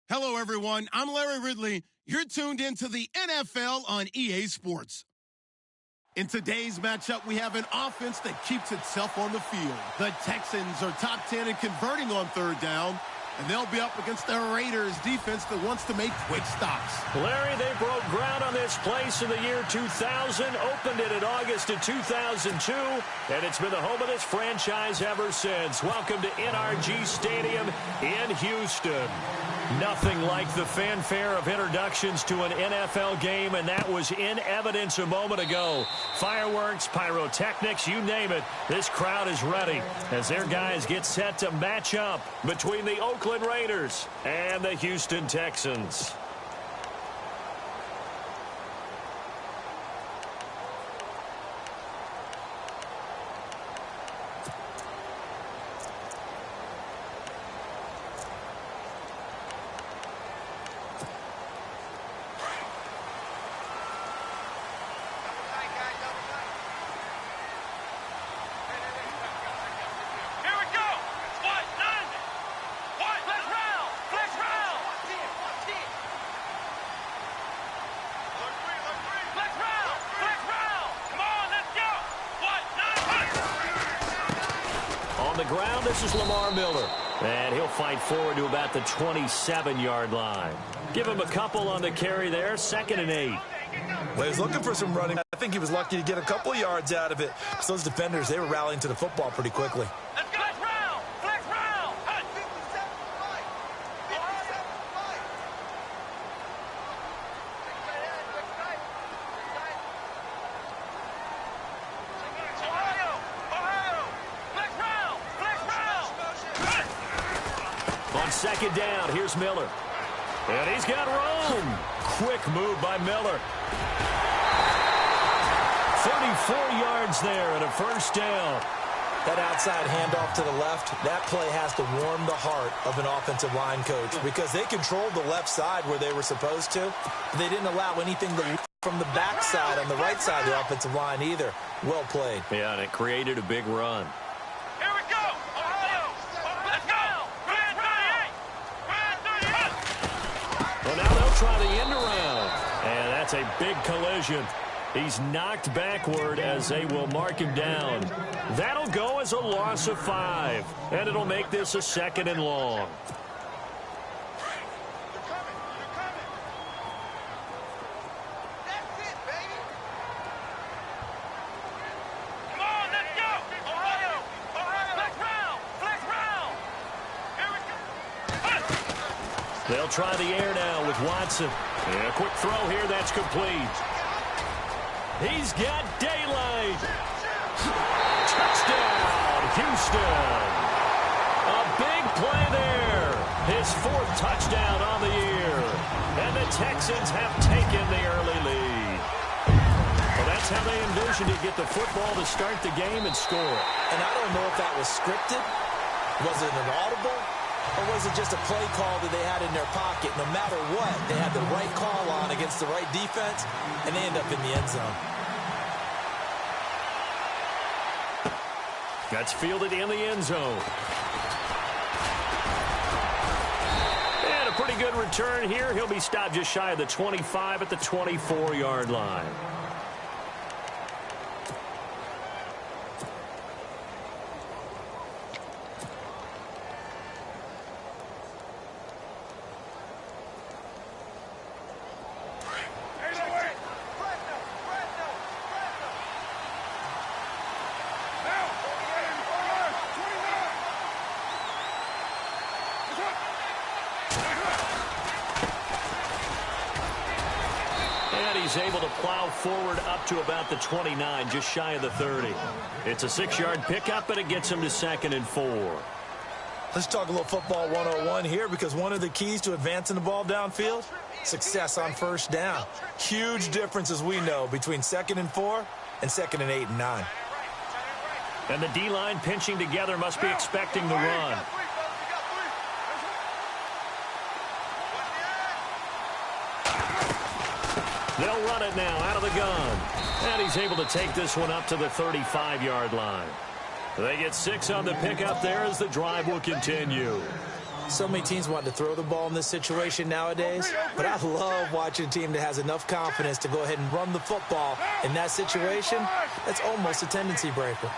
Hello, everyone. I'm Larry Ridley. You're tuned into the NFL on EA Sports. In today's matchup, we have an offense that keeps itself on the field. The Texans are top 10 in converting on third down, and they'll be up against the Raiders defense that wants to make quick stops. Larry, they broke ground on this place in the year 2000, opened it in August of 2002, and it's been the home of this franchise ever since. Welcome to NRG Stadium in Houston. Nothing like the fanfare of introductions to an NFL game, and that was in evidence a moment ago. Fireworks, pyrotechnics, you name it. This crowd is ready as their guys get set to match up between the Oakland Raiders and the Houston Texans. On the ground, this is Lamar Miller. And he'll fight forward to about the 27-yard line. Give him a couple on the carry there, 2nd and 8. Well, he's looking for some running. I think he was lucky to get a couple of yards out of it. So those defenders, they were rallying to the football pretty quickly. On 2nd down, here's Miller. And he's got room. Quick move by Miller. 34 yards there and a 1st down. That outside handoff to the left, that play has to warm the heart of an offensive line coach because they controlled the left side where they were supposed to. They didn't allow anything from the backside on the right side of the offensive line either. Well played. Yeah, and it created a big run. Well, now they'll try the end around. And that's a big collision. He's knocked backward as they will mark him down. That'll go as a loss of 5. And it'll make this a 2nd and long. They'll try the air now with Watson. Yeah, quick throw here, that's complete. He's got daylight. Touchdown, Houston. A big play there. His 4th touchdown on the year. And the Texans have taken the early lead. Well, that's how they envisioned to get the football to start the game and score. And I don't know if that was scripted. Was it an audible? Or was it just a play call that they had in their pocket? No matter what, they had the right call on against the right defense, and they end up in the end zone. That's fielded in the end zone. And a pretty good return here. He'll be stopped just shy of the 25 at the 24-yard line. He's able to plow forward up to about the 29, just shy of the 30. It's a 6-yard pickup, but it gets him to 2nd and 4. Let's talk a little football 101 here because one of the keys to advancing the ball downfield, success on 1st down. Huge difference, as we know, between 2nd and 4 and 2nd and 8 and 9. And the D-line pinching together must be expecting the run. They'll run it now out of the gun. And he's able to take this one up to the 35-yard line. They get 6 on the pickup there as the drive will continue. So many teams want to throw the ball in this situation nowadays, but I love watching a team that has enough confidence to go ahead and run the football. In that situation, that's almost a tendency breaker.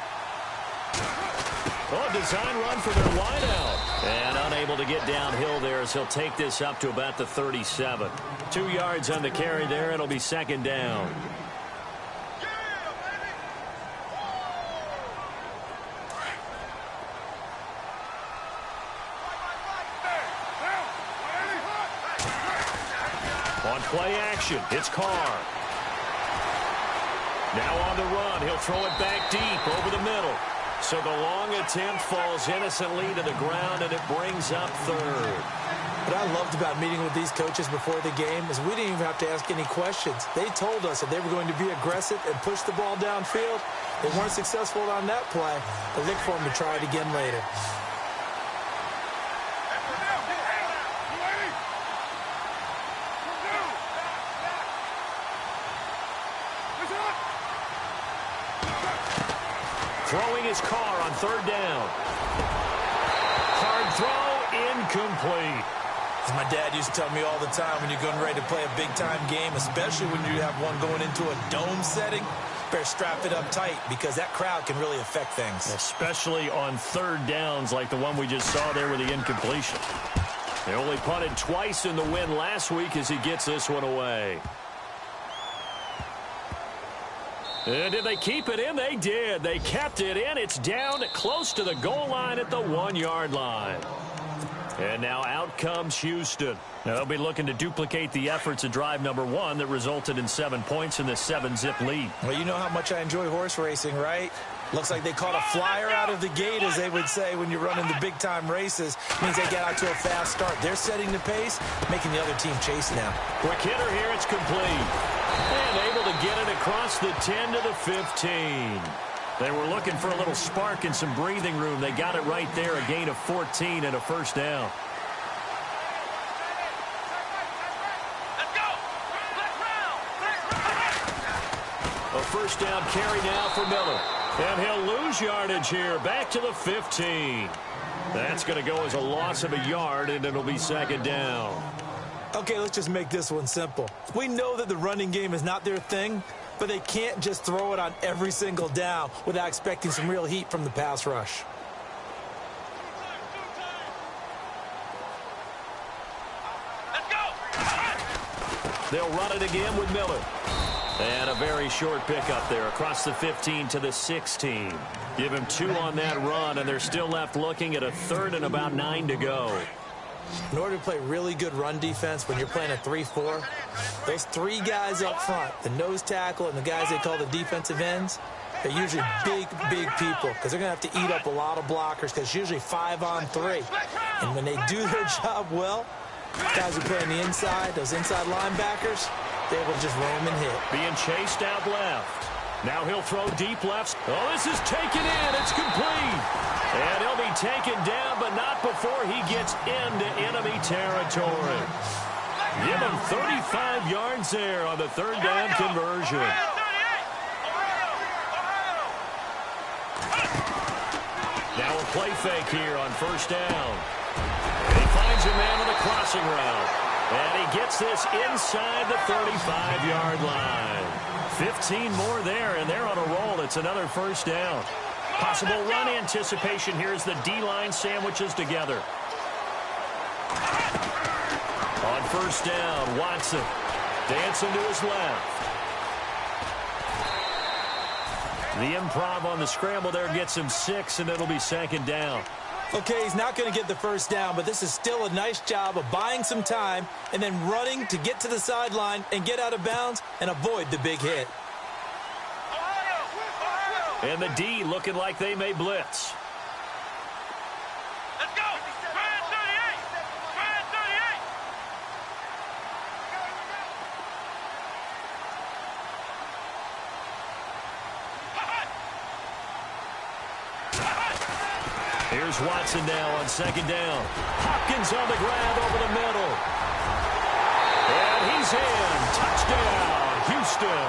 Oh, design run for their wideout. And unable to get downhill there as he'll take this up to about the 37. 2 yards on the carry there. It'll be second down. On play action, it's Carr. Now on the run, he'll throw it back deep over the middle. So the long attempt falls innocently to the ground, and it brings up third. What I loved about meeting with these coaches before the game is we didn't even have to ask any questions. They told us that they were going to be aggressive and push the ball downfield. They weren't successful on that play, but look for them to try it again later. Throwing his Carr on third down. Hard throw, incomplete. As my dad used to tell me all the time, when you're getting ready to play a big-time game, especially when you have one going into a dome setting, better strap it up tight because that crowd can really affect things. Especially on third downs like the one we just saw there with the incompletion. They only punted twice in the win last week as he gets this one away. And did they keep it in? They did. They kept it in. It's down close to the goal line at the 1-yard line. And now out comes Houston. Now they'll be looking to duplicate the efforts of drive number 1 that resulted in 7 points in this 7-zip lead. Well, you know how much I enjoy horse racing, right? Looks like they caught a flyer out of the gate, as they would say when you're running the big-time races. Means they get out to a fast start. They're setting the pace, making the other team chase now. Quick hitter here, it's complete. And able to get it across the 10 to the 15. They were looking for a little spark and some breathing room. They got it right there, a gain of 14 and a first down. A first down carry now for Miller. And he'll lose yardage here, back to the 15. That's going to go as a loss of a yard, and it'll be second down. Okay, let's just make this one simple. We know that the running game is not their thing, but they can't just throw it on every single down without expecting some real heat from the pass rush. They'll run it again with Miller. And a very short pickup there across the 15 to the 16. Give him 2 on that run, and they're still left looking at a third and about 9 to go. In order to play really good run defense when you're playing a 3-4, those 3 guys up front, the nose tackle and the guys they call the defensive ends, they're usually big people because they're going to have to eat up a lot of blockers because it's usually 5-on-3. And when they do their job well, guys who play on the inside, those inside linebackers, they're able to just roam and hit. Being chased out left. Now he'll throw deep left. Oh, this is taken in. It's complete. And he'll be taken down, but not before he gets into enemy territory. Give him 35 yards there on the third down conversion. Now a play fake here on first down. And he finds a man on the crossing route. And he gets this inside the 35-yard line. 15 more there, and they're on a roll. It's another first down. Possible run anticipation here as the D-line sandwiches together. On first down, Watson dancing to his left. The improv on the scramble there gets him 6, and it'll be second down. Okay, he's not going to get the first down, but this is still a nice job of buying some time and then running to get to the sideline and get out of bounds and avoid the big hit. And the D looking like they may blitz. Let's go! Try 38! Try 38! Here's Watson now on second down. Hopkins on the grab over the middle. And he's in. Touchdown, Houston.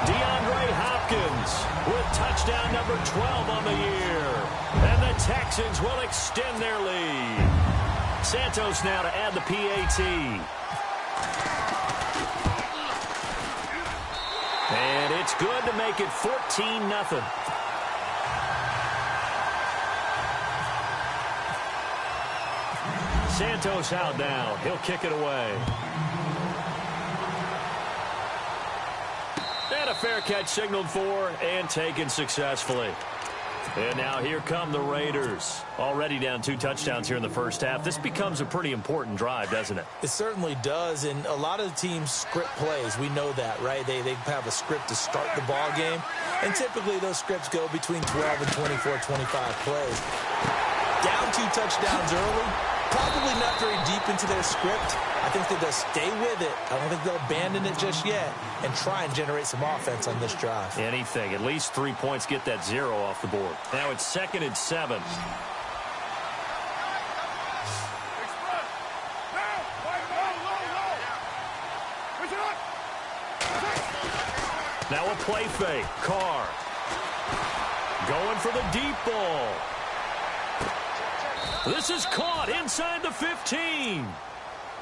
DeAndre Hopkins with touchdown number 12 on the year. And the Texans will extend their lead. Santos now to add the PAT. And it's good to make it 14-0. Santos out now. He'll kick it away. And a fair catch signaled for and taken successfully. And now here come the Raiders. Already down 2 touchdowns here in the first half. This becomes a pretty important drive, doesn't it? It certainly does, and a lot of the teams script plays. We know that, right? They have a script to start the ball game, and typically those scripts go between 12 and 24, 25 plays. Down 2 touchdowns early, probably not very deep into their script. I think they'll stay with it. I don't think they'll abandon it just yet and try and generate some offense on this drive. Anything. At least 3 points, get that 0 off the board. Now it's 2nd and 7. Now a play fake. Carr going for the deep ball. This is caught inside the 15.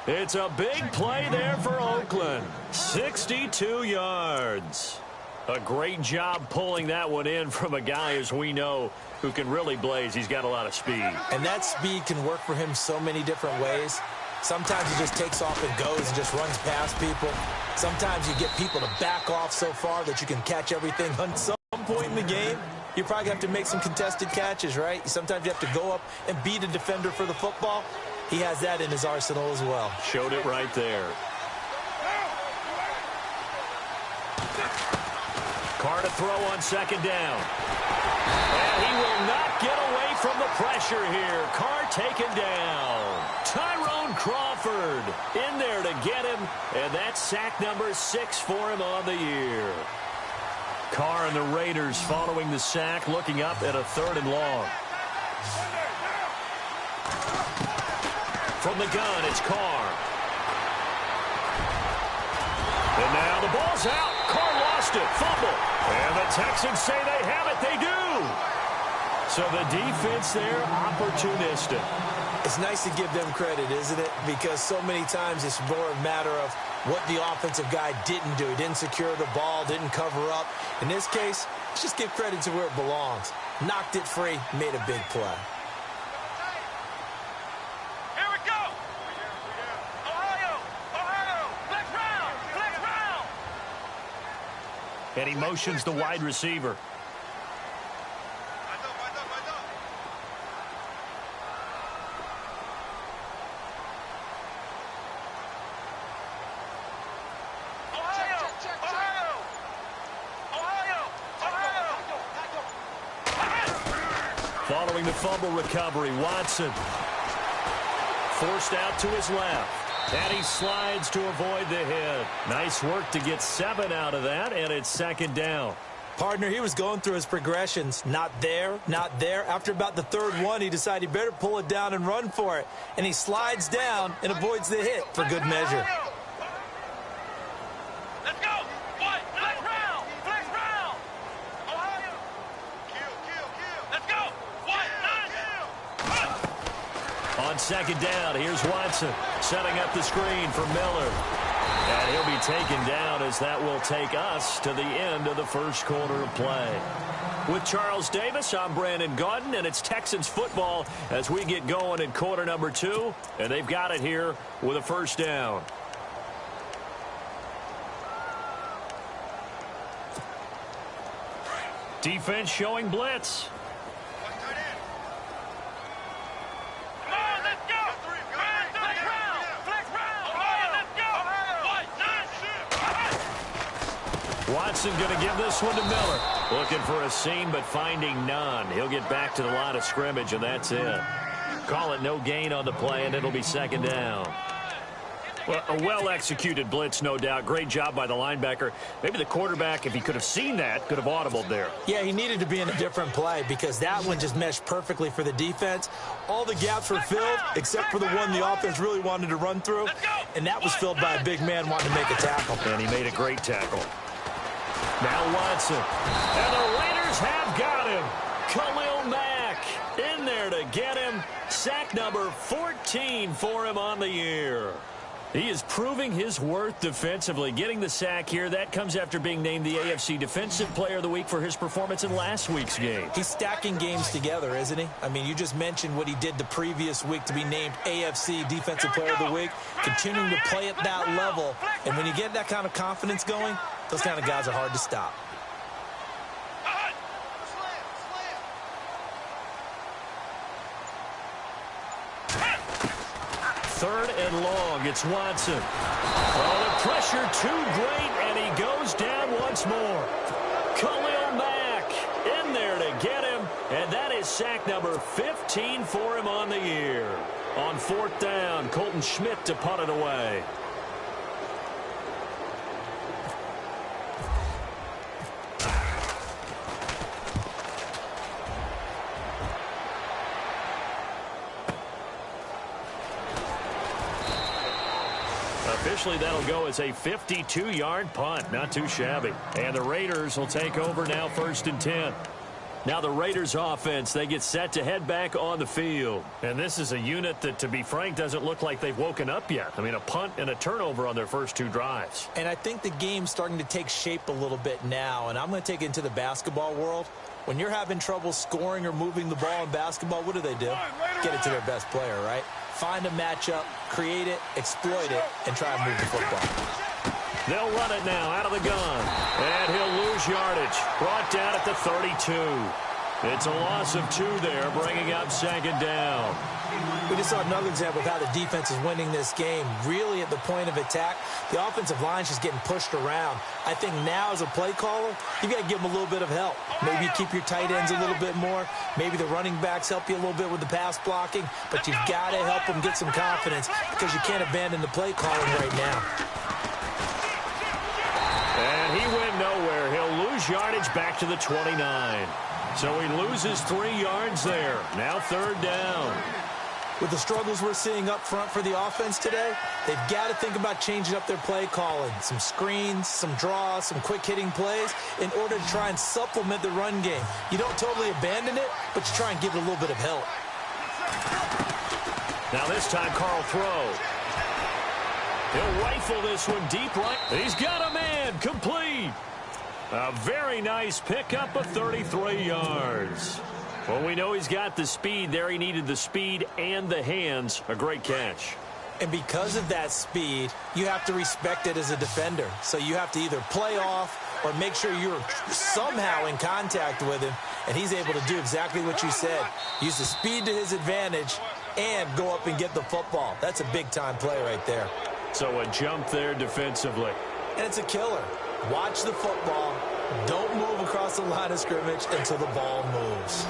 It's a big play there for Oakland. 62 yards. A great job pulling that one in from a guy, as we know, who can really blaze. He's got a lot of speed. And that speed can work for him so many different ways. Sometimes he just takes off and goes and just runs past people. Sometimes you get people to back off so far that you can catch everything. At some point in the game, you probably have to make some contested catches, right? Sometimes you have to go up and beat a defender for the football. He has that in his arsenal as well. Showed it right there. Carr to throw on 2nd down. And he will not get away from the pressure here. Carr taken down. Tyrone Crawford in there to get him. And that's sack number 6 for him on the year. Carr and the Raiders following the sack, looking up at a 3rd and long. From the gun, it's Carr. And now the ball's out. Carr lost it. Fumble. And the Texans say they have it. They do. So the defense there, opportunistic. It's nice to give them credit, isn't it? Because so many times it's more a matter of what the offensive guy didn't do. He didn't secure the ball, didn't cover up. In this case, let's just give credit to where it belongs. Knocked it free, made a big play. And he motions the wide receiver. Following the fumble recovery, Watson forced out to his left. And he slides to avoid the hit. Nice work to get 7 out of that, and it's 2nd down. Partner, he was going through his progressions. Not there, not there. After about the 3rd one, he decided he better pull it down and run for it. And he slides down and avoids the hit for good measure. Let's go! Flex round! Flex round! Ohio! Kill! Let's go! On 2nd down, here's Watson setting up the screen for Miller. And he'll be taken down as that will take us to the end of the first quarter of play. With Charles Davis, I'm Brandon Gaudin, and it's Texans football as we get going in quarter number 2. And they've got it here with a 1st down. Defense showing blitz. Watson going to give this one to Miller. Looking for a seam, but finding none. He'll get back to the line of scrimmage, and that's it. Call it no gain on the play, and it'll be 2nd down. Well, a well-executed blitz, no doubt. Great job by the linebacker. Maybe the quarterback, if he could have seen that, could have audibled there. Yeah, he needed to be in a different play because that one just meshed perfectly for the defense. All the gaps were filled except for the one the offense really wanted to run through, and that was filled by a big man wanting to make a tackle. And he made a great tackle. Now Watson. And the Raiders have got him. Khalil Mack in there to get him. sack number 14 for him on the year. He is proving his worth defensively. Getting the sack here, that comes after being named the AFC Defensive Player of the Week for his performance in last week's game. He's stacking games together, isn't he? I mean, you just mentioned what he did the previous week to be named AFC Defensive Player of the Week, continuing to play at that level. And when you get that kind of confidence going, those kind of guys are hard to stop. Third and long, it's Watson. Oh, the pressure too great, and he goes down once more. Khalil Mack in there to get him, and that is sack number 15 for him on the year. On fourth down, Colton Schmidt to punt it away. Officially, that'll go as a 52-yard punt. Not too shabby. And the Raiders will take over now, 1st and 10. Now the Raiders offense, they get set to head back on the field. And this is a unit that, to be frank, doesn't look like they've woken up yet. I mean, a punt and a turnover on their first 2 drives. And I think the game's starting to take shape a little bit now. And I'm going to take it into the basketball world. When you're having trouble scoring or moving the ball in basketball, what do? Get it to their best player, right? Find a matchup, create it, exploit it, and try and move the football. They'll run it now out of the gun. And he'll lose yardage. Brought down at the 32. It's a loss of 2 there, bringing up 2nd down. We just saw another example of how the defense is winning this game. Really at the point of attack, the offensive line's just getting pushed around. I think now as a play caller, you got to give them a little bit of help. Maybe you keep your tight ends a little bit more. Maybe the running backs help you a little bit with the pass blocking. But you've got to help them get some confidence because you can't abandon the play calling right now. And he went nowhere. He'll lose yardage back to the 29. So he loses 3 yards there. Now 3rd down. With the struggles we're seeing up front for the offense today, they've got to think about changing up their play calling. Some screens, some draws, some quick-hitting plays in order to try and supplement the run game. You don't totally abandon it, but you try and give it a little bit of help. Now this time, Carl throw. He'll rifle this one deep right. He's got a man. Complete. A very nice pickup of 33 yards. Well, we know he's got the speed there. He needed the speed and the hands. A great catch. And because of that speed, you have to respect it as a defender. So you have to either play off or make sure you're somehow in contact with him. And he's able to do exactly what you said. Use the speed to his advantage and go up and get the football. That's a big-time play right there. So a jump there defensively. And it's a killer. Watch the football. Don't move across the line of scrimmage until the ball moves.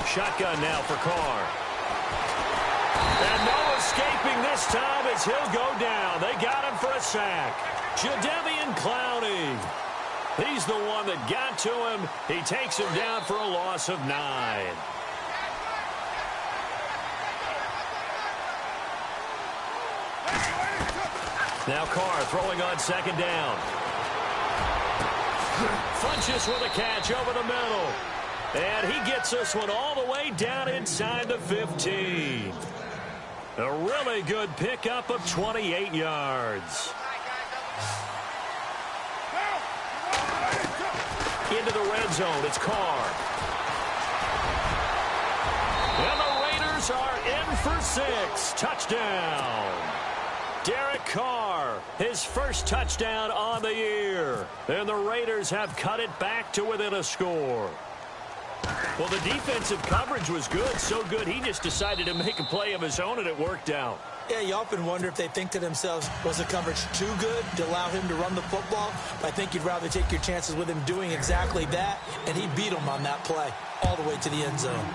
Shotgun now for Carr. And no escaping this time as he'll go down. They got him for a sack. Jadeveon Clowney. He's the one that got to him. He takes him down for a loss of 9. Now Carr throwing on 2nd down. Funches with a catch over the middle. And he gets this one all the way down inside the 15. A really good pickup of 28 yards. Into the red zone, it's Carr. And the Raiders are in for 6. Touchdown. Derek Carr, his first touchdown on the year. And the Raiders have cut it back to within a score. Well, the defensive coverage was good, so good he just decided to make a play of his own, and it worked out. Yeah, you often wonder if they think to themselves, was the coverage too good to allow him to run the football? I think you'd rather take your chances with him doing exactly that, and he beat him on that play all the way to the end zone.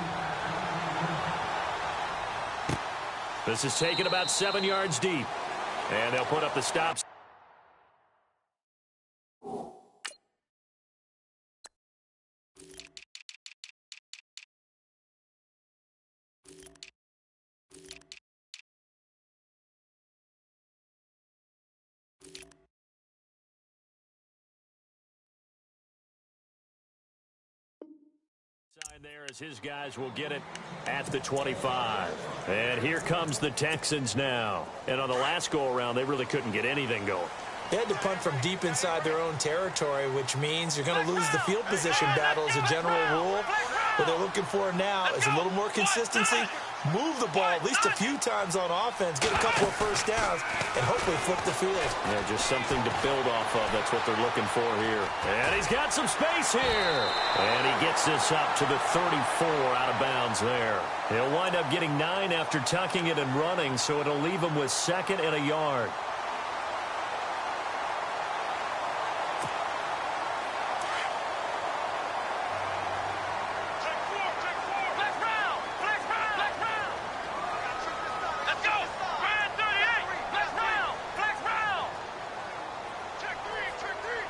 This is taken about 7 yards deep, and they'll put up the stops. There as his guys will get it at the 25. And here comes the Texans now. And on the last go-around, they really couldn't get anything going. They had to punt from deep inside their own territory, which means you're going to lose the field position battle as a general rule. What they're looking for now is a little more consistency, move the ball at least a few times on offense, get a couple of first downs, and hopefully flip the field. Yeah, just something to build off of. That's what they're looking for here. And he's got some space here. And he gets this up to the 34 out of bounds there. He'll wind up getting 9 after tucking it and running, so it'll leave him with 2nd and a yard.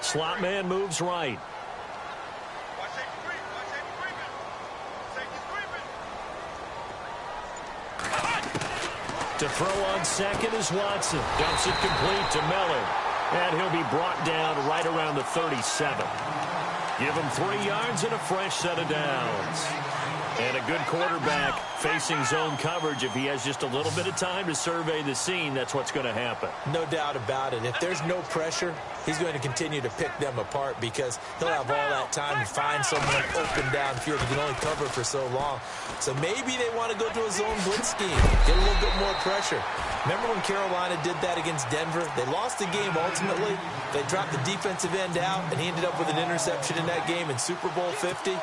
Slot man moves right. To throw on second is Watson. Dumps it complete to Miller. And he'll be brought down right around the 37. Give him 3 yards and a fresh set of downs. And a good quarterback facing zone coverage. If he has just a little bit of time to survey the scene, that's what's going to happen. No doubt about it. If there's no pressure, he's going to continue to pick them apart because he'll have all that time to find someone open downfield. He can only cover for so long. So maybe they want to go to a zone blitz scheme, get a little bit more pressure. Remember when Carolina did that against Denver? They lost the game ultimately. They dropped the defensive end out, and he ended up with an interception in that game in Super Bowl 50.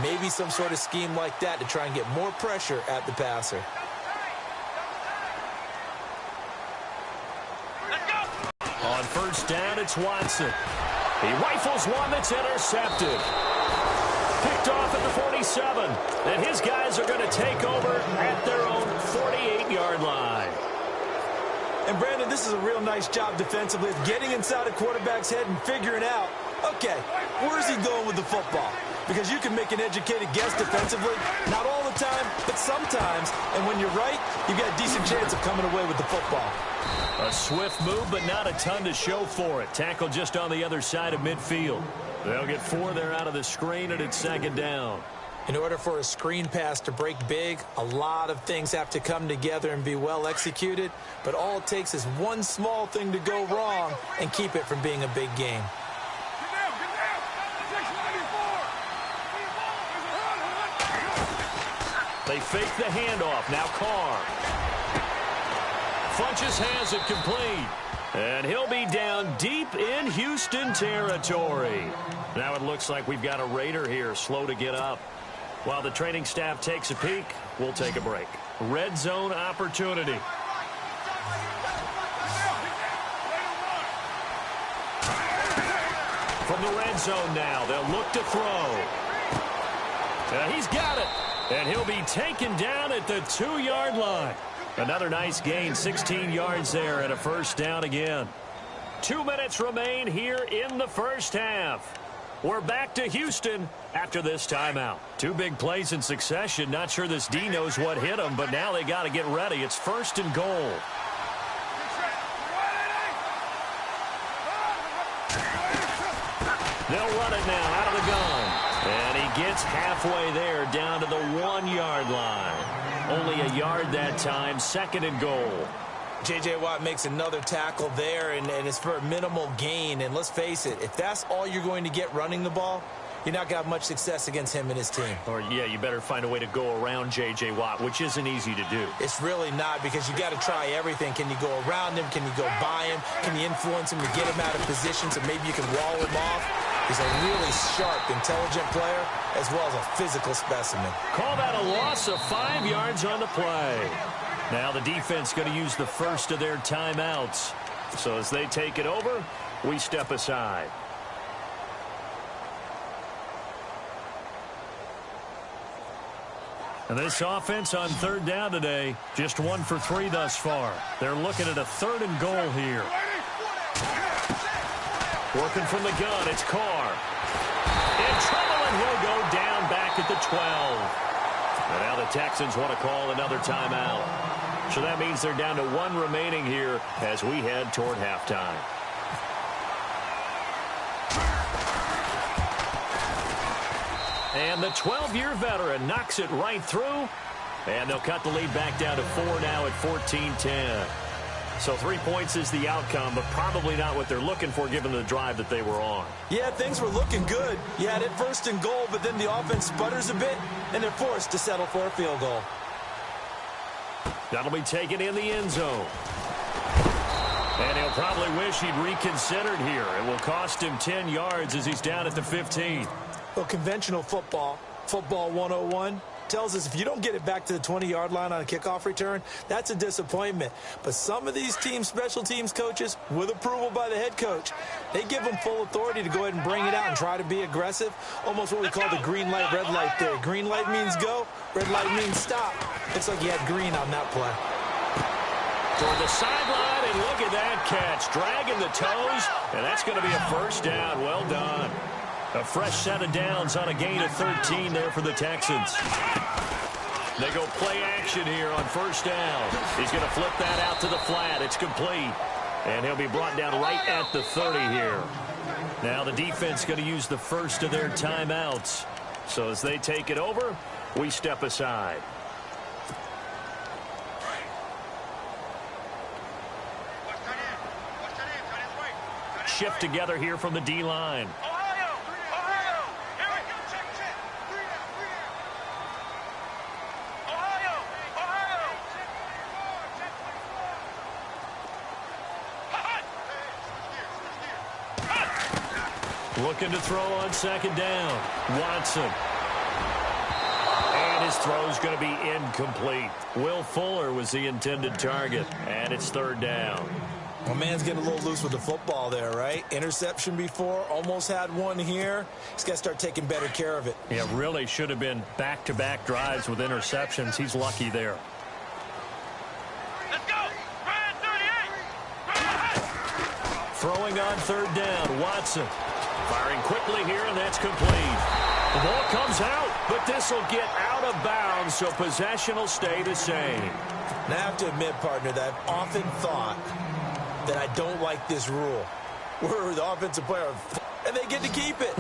Maybe some sort of scheme like that to try and get more pressure at the passer. On first down, it's Watson. He rifles one that's intercepted. Picked off at the 47. And his guys are going to take over at their own 48-yard line. And, Brandon, this is a real nice job defensively of getting inside a quarterback's head and figuring out, okay, where's he going with the football? Because you can make an educated guess defensively, not all the time, but sometimes. And when you're right, you've got a decent chance of coming away with the football. A swift move, but not a ton to show for it. Tackle just on the other side of midfield. They'll get 4 there out of the screen, and it's 2nd down. In order for a screen pass to break big, a lot of things have to come together and be well executed. But all it takes is one small thing to go wrong and keep it from being a big game. They fake the handoff. Now Carr. Funches has it complete. And he'll be down deep in Houston territory. Now it looks like we've got a Raider here, slow to get up. While the training staff takes a peek, we'll take a break. Red zone opportunity. From the red zone now, they'll look to throw. He's got it. And he'll be taken down at the 2-yard line. Another nice gain, 16 yards there and a first down again. 2 minutes remain here in the first half. We're back to Houston after this timeout. 2 big plays in succession. Not sure this D knows what hit him, but now they got to get ready. It's 1st and goal. They'll run it now out of the gun. And he gets halfway there down to the 1-yard line. Only a yard that time, 2nd and goal. J.J. Watt makes another tackle there, and it's for a minimal gain. And let's face it, if that's all you're going to get running the ball, you're not going to have much success against him and his team. Or, yeah, you better find a way to go around J.J. Watt, which isn't easy to do. It's really not, because you got to try everything. Can you go around him? Can you go by him? Can you influence him to get him out of position so maybe you can wall him off? He's a really sharp, intelligent player, as well as a physical specimen. Call that a loss of 5 yards on the play. Now the defense going to use the first of their timeouts. So as they take it over, we step aside. And this offense on 3rd down today, just 1 for 3 thus far. They're looking at a 3rd and goal here. Working from the gun, it's Carr. In trouble, and he'll go down back at the 12. And now the Texans want to call another timeout. So that means they're down to 1 remaining here as we head toward halftime. And the 12-year veteran knocks it right through. And they'll cut the lead back down to 4 now at 14-10. So 3 points is the outcome, but probably not what they're looking for given the drive that they were on. Yeah, things were looking good. You had it first and goal, but then the offense sputters a bit, and they're forced to settle for a field goal. That'll be taken in the end zone. And he'll probably wish he'd reconsidered here. It will cost him 10 yards as he's down at the 15. Well, conventional football 101, tells us if you don't get it back to the 20-yard line on a kickoff return, that's a disappointment. But some of these team special teams coaches, with approval by the head coach, they give them full authority to go ahead and bring it out and try to be aggressive, almost what we call the green light, red light theory. Green light means go, red light means stop. Looks like you had green on that play. Toward the sideline, and look at that catch. Dragging the toes, and that's going to be a first down. Well done. A fresh set of downs on a gain of 13 there for the Texans. They go play action here on first down. He's going to flip that out to the flat. It's complete. And he'll be brought down right at the 30 here. Now the defense going to use the first of their timeouts. So as they take it over, we step aside. Shift together here from the D-line. Looking to throw on second down. Watson. And his throw's going to be incomplete. Will Fuller was the intended target. And it's third down. Well, man's getting a little loose with the football there, right? Interception before, almost had one here. He's got to start taking better care of it. Yeah, really should have been back-to-back drives with interceptions. He's lucky there. Let's go! Ryan 38! Throwing on third down, Watson. Firing quickly here, and that's complete. The ball comes out, but this will get out of bounds, so possession will stay the same. Now, I have to admit, partner, that I've often thought that I don't like this rule. We're the offensive player, and they get to keep it.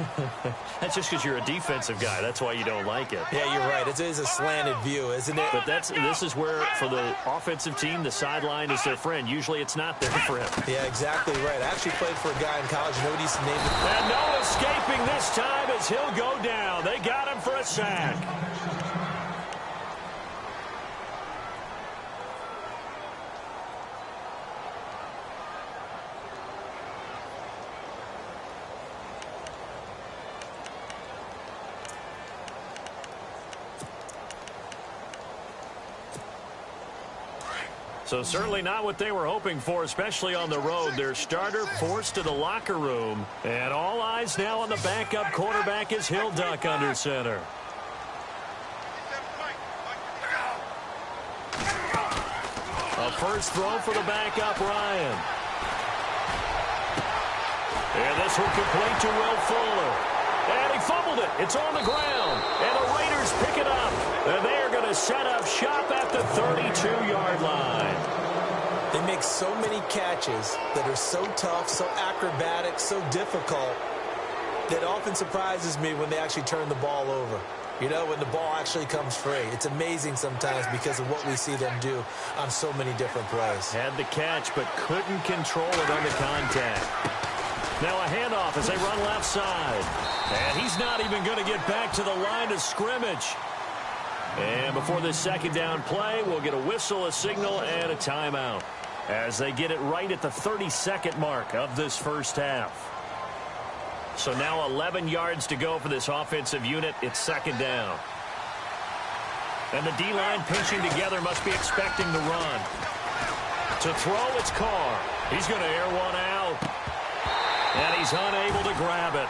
That's just because you're a defensive guy. That's why you don't like it. Yeah, you're right. It is a slanted view, isn't it? But this is where, for the offensive team, the sideline is their friend. Usually it's not there for him. Yeah, exactly right. I actually played for a guy in college. You know what he's named? And no escaping this time as he'll go down. They got him for a sack. So certainly not what they were hoping for, especially on the road. Their starter forced to the locker room. And all eyes now on the backup quarterback as he'll duck under center. A first throw for the backup, Ryan. And this will complete to Will Fuller. And he fumbled it. It's on the ground. And the Raiders pick it up. And they are going to set up shop at the 32-yard line. They make so many catches that are so tough, so acrobatic, so difficult, that often surprises me when they actually turn the ball over. You know, when the ball actually comes free. It's amazing sometimes because of what we see them do on so many different plays. Had the catch, but couldn't control it on the contact. Now a handoff as they run left side. And he's not even going to get back to the line of scrimmage. And before this second down play, we'll get a whistle, a signal, and a timeout as they get it right at the 32nd mark of this first half. So now 11 yards to go for this offensive unit. It's second down. And the D-line pinching together, must be expecting the run. To throw, it's Carr. He's going to air one out. And he's unable to grab it.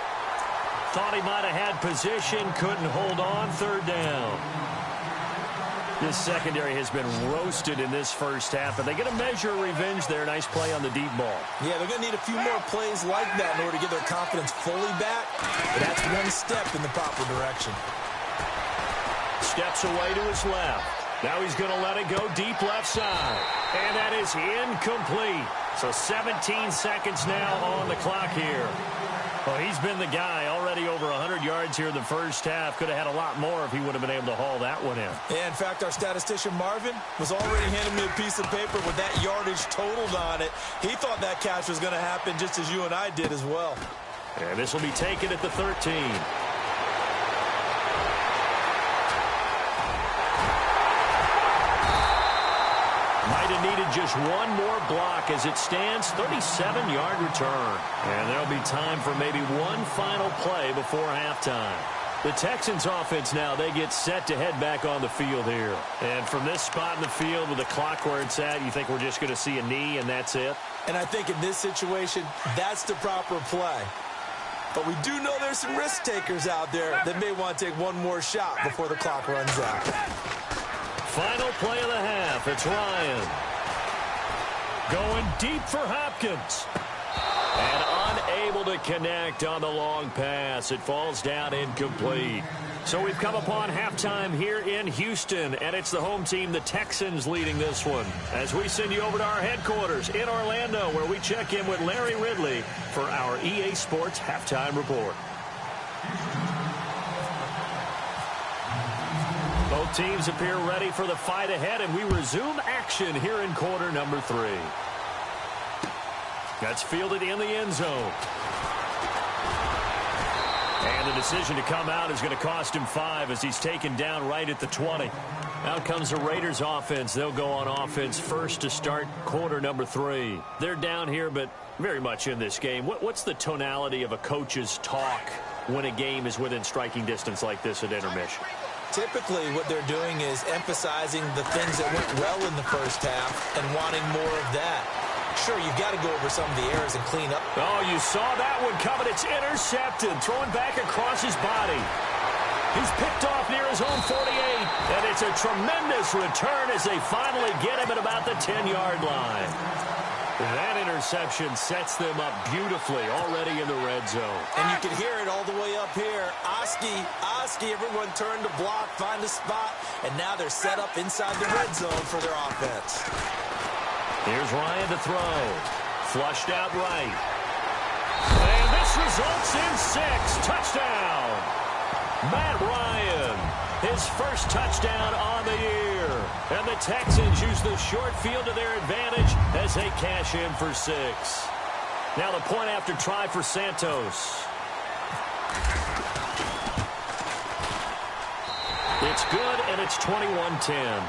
Thought he might have had position, couldn't hold on, third down. This secondary has been roasted in this first half, and they get a measure of revenge there. Nice play on the deep ball. Yeah, they're going to need a few more plays like that in order to get their confidence fully back. But that's one step in the proper direction. Steps away to his left. Now he's going to let it go deep left side. And that is incomplete. So 17 seconds now on the clock here. Well, he's been the guy already already over 100 yards here in the first half. Could have had a lot more if he would have been able to haul that one in. Yeah, in fact, our statistician Marvin was already handing me a piece of paper with that yardage totaled on it. He thought that catch was going to happen just as you and I did as well. And this will be taken at the 13. Might have needed just one more block as it stands, 37-yard return. And there'll be time for maybe one final play before halftime. The Texans offense now, they get set to head back on the field here. And from this spot in the field with the clock where it's at, you think we're just going to see a knee and that's it? And I think in this situation, that's the proper play. But we do know there's some risk takers out there that may want to take one more shot before the clock runs out. Final play of the half. It's Ryan. Going deep for Hopkins. And unable to connect on the long pass. It falls down incomplete. So we've come upon halftime here in Houston, and it's the home team, the Texans, leading this one. As we send you over to our headquarters in Orlando, where we check in with Larry Ridley for our EA Sports Halftime Report. Both teams appear ready for the fight ahead, and we resume action here in quarter number 3. That's fielded in the end zone. And the decision to come out is going to cost him 5 as he's taken down right at the 20. Out comes the Raiders offense. They'll go on offense first to start quarter number 3. They're down here, but very much in this game. What's the tonality of a coach's talk when a game is within striking distance like this at intermission? Typically, what they're doing is emphasizing the things that went well in the first half and wanting more of that. Sure, you've got to go over some of the errors and clean up. Oh, you saw that one coming. It's intercepted. Thrown back across his body. He's picked off near his own 48. And it's a tremendous return as they finally get him at about the 10-yard line. That interception sets them up beautifully already in the red zone. And you can hear it all the way up here. Oski, everyone turned to block, find a spot, and now they're set up inside the red zone for their offense. Here's Ryan to throw. Flushed out right. And this results in 6. Touchdown. Matt Ryan, his first touchdown on the year. And the Texans use the short field to their advantage as they cash in for 6. Now the point after try for Santos. It's good, and it's 21-10.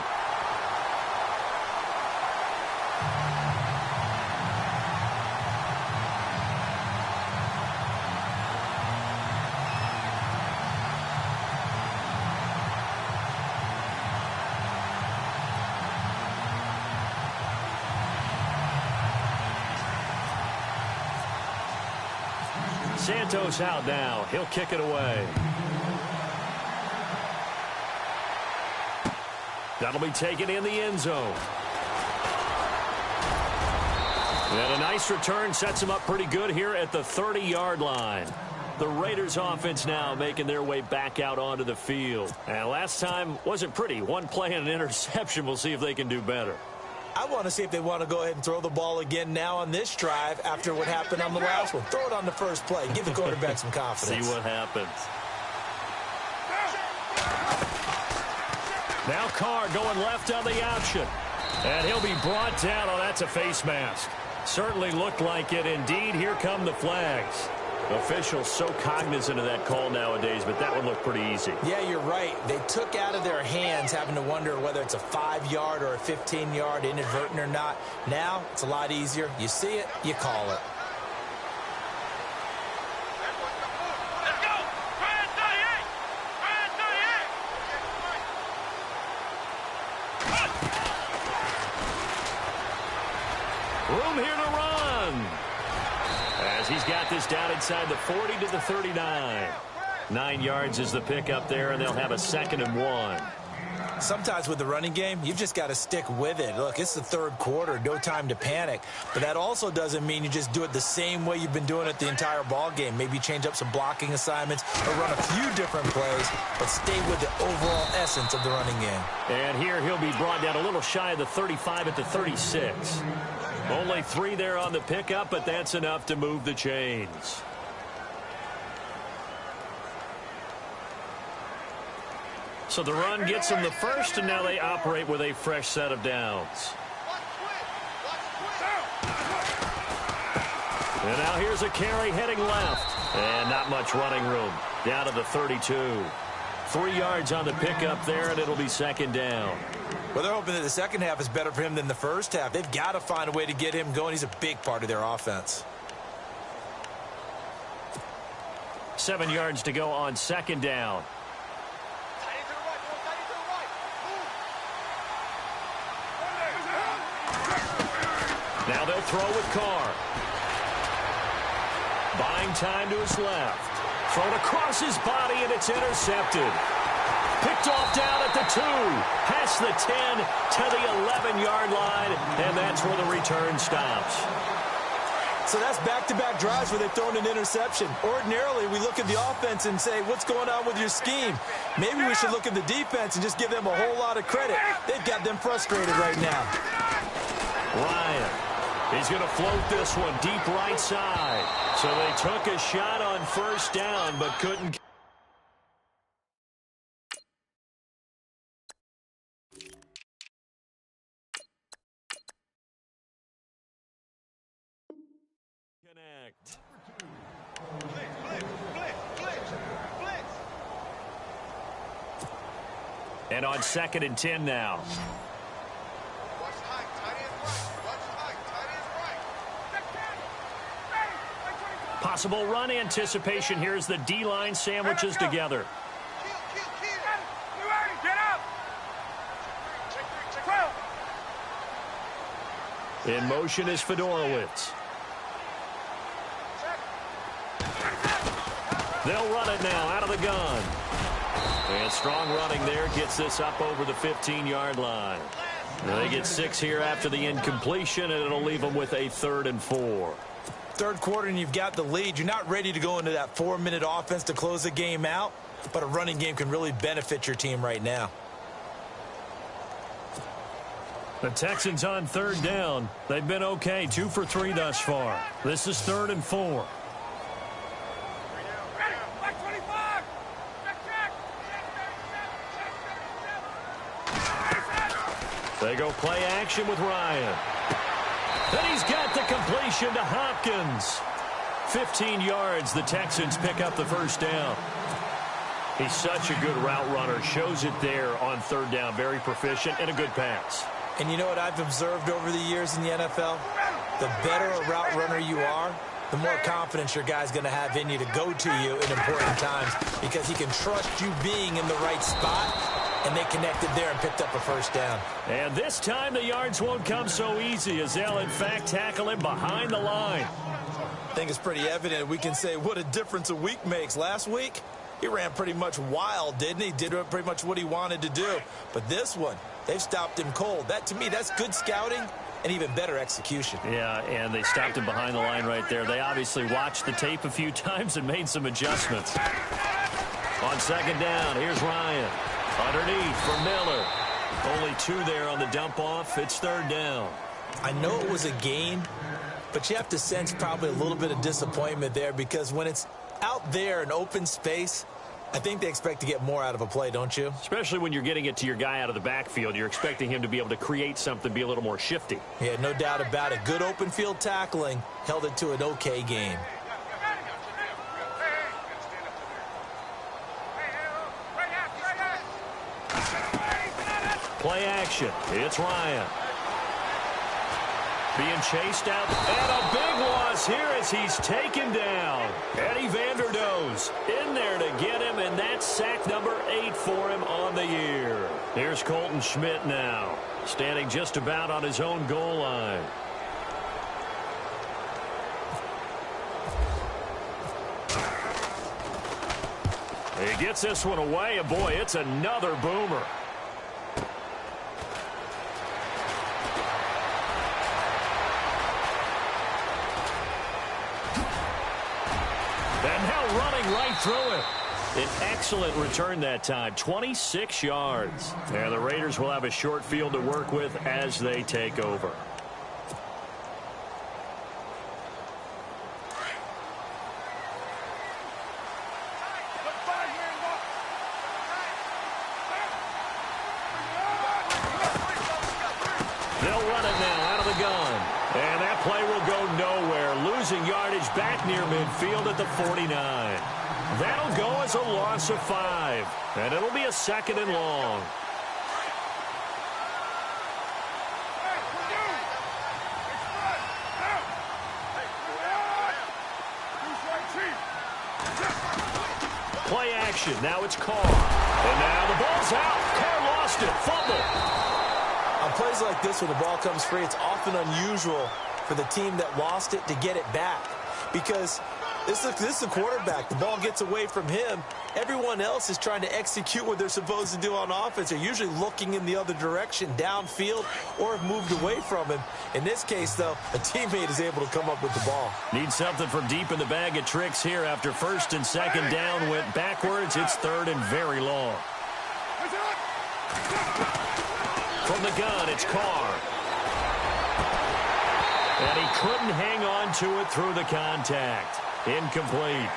Santos out now. He'll kick it away. That'll be taken in the end zone. And a nice return sets him up pretty good here at the 30-yard line. The Raiders offense now making their way back out onto the field. And last time wasn't pretty. One play and an interception. We'll see if they can do better. I want to see if they want to go ahead and throw the ball again now on this drive after what happened on the last one. Throw it on the first play. Give the quarterback some confidence. See what happens. Now Carr going left on the option. And he'll be brought down. Oh, that's a face mask. Certainly looked like it. Indeed, here come the flags. Officials so cognizant of that call nowadays, but that one looked pretty easy. Yeah, you're right. They took out of their hands having to wonder whether it's a 5-yard or a 15-yard, inadvertent or not. Now, it's a lot easier. You see it, you call it. Let's go! Ryan 38! Ryan 38! Room here to run. As he's got this down inside the 40 to the 39. 9 yards is the pickup there, and they'll have a 2nd and 1. Sometimes with the running game, you've just got to stick with it. Look, it's the third quarter, no time to panic. But that also doesn't mean you just do it the same way you've been doing it the entire ball game. Maybe change up some blocking assignments or run a few different plays, but stay with the overall essence of the running game. And here he'll be brought down a little shy of the 35 at the 36. Only 3 there on the pickup, but that's enough to move the chains. So the run gets them the first, and now they operate with a fresh set of downs. And now here's a carry heading left. And not much running room. Down to the 32. 3 yards on the pickup there, and it'll be second down. Well, they're hoping that the second half is better for him than the first half. They've got to find a way to get him going. He's a big part of their offense. 7 yards to go on second down. Now they'll throw with Carr. Buying time to his left. Thrown across his body, and it's intercepted. Picked off down at the 2. Past the 10 to the 11-yard line, and that's where the return stops. So that's back-to-back drives where they've thrown an interception. Ordinarily, we look at the offense and say, what's going on with your scheme? Maybe we should look at the defense and just give them a whole lot of credit. They've got them frustrated right now. Ryan. He's going to float this one deep right side. So they took a shot on first down, but couldn't. Connect. And on 2nd and 10 now. Possible run anticipation. Here's the D-line sandwiches together. In motion is Fedorowicz. They'll run it now out of the gun. And strong running there gets this up over the 15-yard line. Now they get 6 here after the incompletion, and it'll leave them with a 3rd and 4. Third quarter and you've got the lead. You're not ready to go into that 4-minute offense to close the game out, but a running game can really benefit your team right now. The Texans on 3rd down. They've been okay, 2 for 3 thus far. This is 3rd and 4. They go play action with Ryan. And he's got the completion to Hopkins. 15 yards, the Texans pick up the first down. He's such a good route runner. Shows it there on 3rd down. Very proficient and a good pass. And you know what I've observed over the years in the NFL? The better a route runner you are, the more confidence your guy's going to have in you to go to you in important times because he can trust you being in the right spot. And they connected there and picked up a first down. And this time the yards won't come so easy as they'll, in fact, tackle him behind the line. I think it's pretty evident. We can say what a difference a week makes. Last week, he ran pretty much wild, didn't he? Did pretty much what he wanted to do. But this one, they've stopped him cold. That, to me, that's good scouting and even better execution. Yeah, and they stopped him behind the line right there. They obviously watched the tape a few times and made some adjustments. On 2nd down, here's Ryan. Underneath for Miller. Only 2 there on the dump off. It's 3rd down. I know it was a gain, but you have to sense probably a little bit of disappointment there because when it's out there in open space, I think they expect to get more out of a play, don't you? Especially when you're getting it to your guy out of the backfield. You're expecting him to be able to create something, be a little more shifty. Yeah, no doubt about it. Good open field tackling held it to an okay game. Play action. It's Ryan. Being chased out. And a big loss here as he's taken down. Eddie Vanderdoes in there to get him, and that's sack number 8 for him on the year. Here's Colton Schmidt now, standing just about on his own goal line. He gets this one away, and boy, it's another boomer. And now running right through it. An excellent return that time, 26 yards. And the Raiders will have a short field to work with as they take over. run it now out of the gun. And that play will go nowhere, losing yardage back near midfield at the 49. That'll go as a loss of 5, and it'll be a 2nd and long. Play action. Now it's Carr. And now the ball's out. Carr lost it. Fumble. On plays like this where the ball comes free, it's often unusual for the team that lost it to get it back. Because this is the quarterback. The ball gets away from him. Everyone else is trying to execute what they're supposed to do on offense. They're usually looking in the other direction, downfield, or have moved away from him. In this case, though, a teammate is able to come up with the ball. Need something from deep in the bag of tricks here after 1st and 2nd down went backwards. It's 3rd and very long. From the gun, it's Carr. And he couldn't hang on to it through the contact. Incomplete.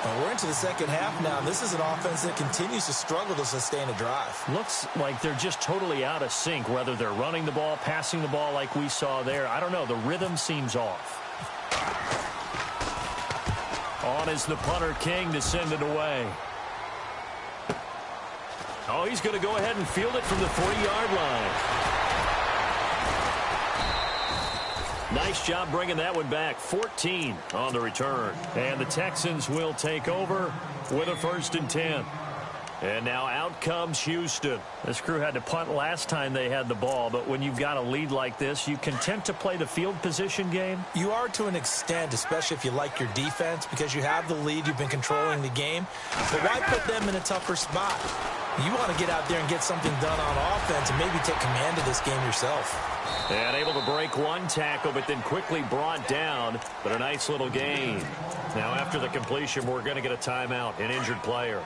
Well, we're into the 2nd half now. This is an offense that continues to struggle to sustain a drive. Looks like they're just totally out of sync, whether they're running the ball, passing the ball like we saw there. I don't know. The rhythm seems off. On is the punter, King, to send it away. Oh, he's going to go ahead and field it from the 3-yard line. Nice job bringing that one back. 14 on the return. And the Texans will take over with a 1st and 10. And now out comes Houston. This crew had to punt last time they had the ball, but when you've got a lead like this, you content to play the field position game? You are to an extent, especially if you like your defense, because you have the lead, you've been controlling the game. But why put them in a tougher spot? You want to get out there and get something done on offense and maybe take command of this game yourself. And able to break one tackle, but then quickly brought down. But a nice little gain. Now, after the completion, we're going to get a timeout, an injured player.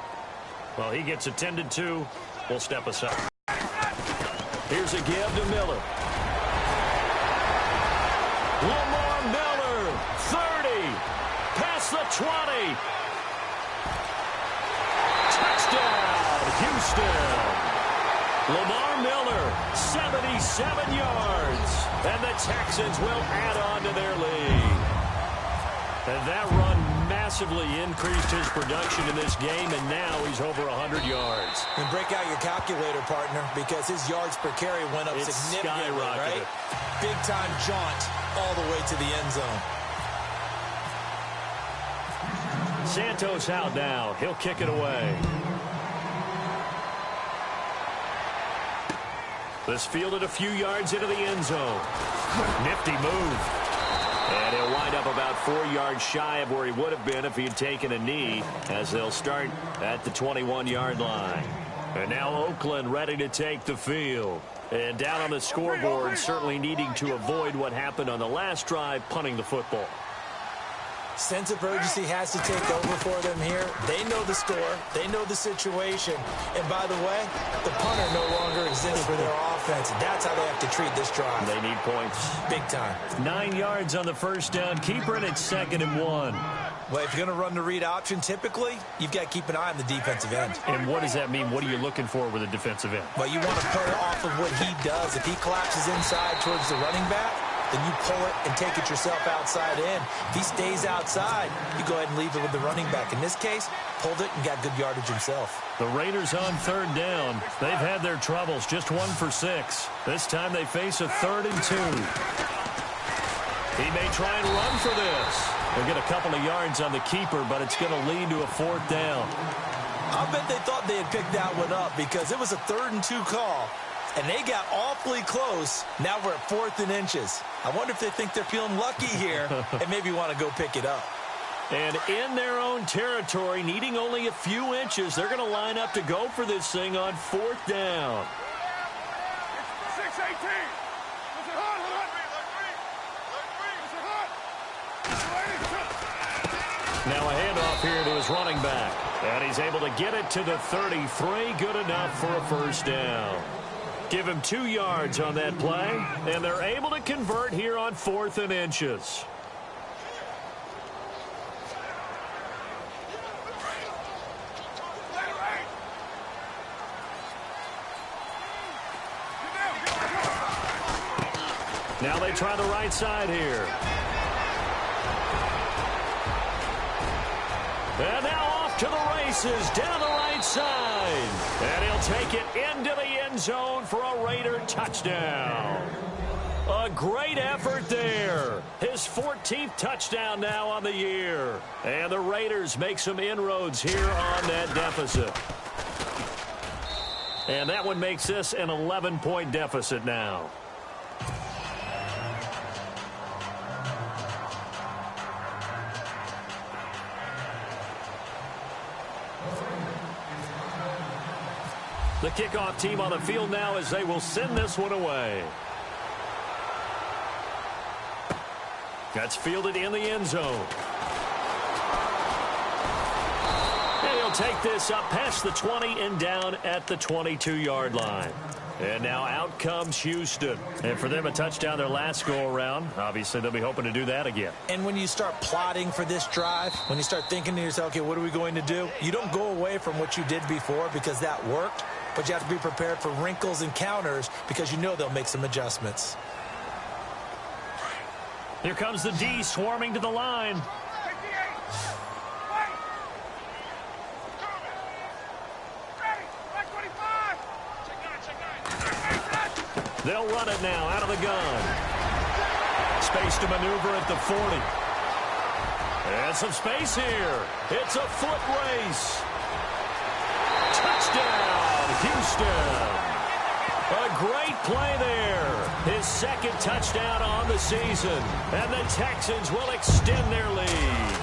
Well, he gets attended to. We'll step aside. Here's a give to Miller. Lamar Miller, 30. Past the 20. Touchdown, Houston. Lamar Miller, 77 yards. And the Texans will add on to their lead. And that run massively increased his production in this game, and now he's over 100 yards. And break out your calculator, partner, because his yards per carry went up significantly, right? Big-time jaunt all the way to the end zone. Santos out now. He'll kick it away. This fielded a few yards into the end zone. Nifty move. And he'll wind up about 4 yards shy of where he would have been if he had taken a knee, as they'll start at the 21-yard line. And now Oakland ready to take the field. And down on the scoreboard, certainly needing to avoid what happened on the last drive, punting the football. Sense of urgency has to take over for them here. They know the score. They know the situation. And by the way, the punter no longer exists for their offense. That's how they have to treat this drive. They need points. Big time. 9 yards on the first down. Keeper, and it's 2nd and 1. Well, if you're going to run the read option, typically, you've got to keep an eye on the defensive end. And what does that mean? What are you looking for with a defensive end? Well, you want to pull off of what he does. If he collapses inside towards the running back, then you pull it and take it yourself outside in. If he stays outside, you go ahead and leave it with the running back. In this case, pulled it and got good yardage himself. The Raiders on 3rd down. They've had their troubles, just 1 for 6. This time they face a 3rd and 2. He may try and run for this. They'll get a couple of yards on the keeper, but it's going to lead to a 4th down. I'll bet they thought they had picked that one up because it was a 3rd and 2 call. And they got awfully close. Now we're at 4th and inches. I wonder if they think they're feeling lucky here and maybe want to go pick it up. And in their own territory, needing only a few inches, they're going to line up to go for this thing on 4th down. 6-18. Now a handoff here to his running back. And he's able to get it to the 33. Good enough for a 1st down. Give him 2 yards on that play, and they're able to convert here on 4th and inches. Now they try the right side here. And now off to the races down the right side. And he'll take it into the end zone for a Raider touchdown. A great effort there. His 14th touchdown now on the year. And the Raiders make some inroads here on that deficit. And that one makes this an 11-point deficit now. The kickoff team on the field now as they will send this one away. That's fielded in the end zone. And he'll take this up past the 20 and down at the 22-yard line. And now out comes Houston. And for them, a touchdown their last go-around. Obviously, they'll be hoping to do that again. And when you start plotting for this drive, when you start thinking to yourself, okay, what are we going to do? You don't go away from what you did before because that worked. But you have to be prepared for wrinkles and counters because you know they'll make some adjustments. Here comes the D swarming to the line. They'll run it now out of the gun. Space to maneuver at the 40. And some space here. It's a foot race. Touchdown, Houston. A great play there. His second touchdown on the season. And the Texans will extend their lead.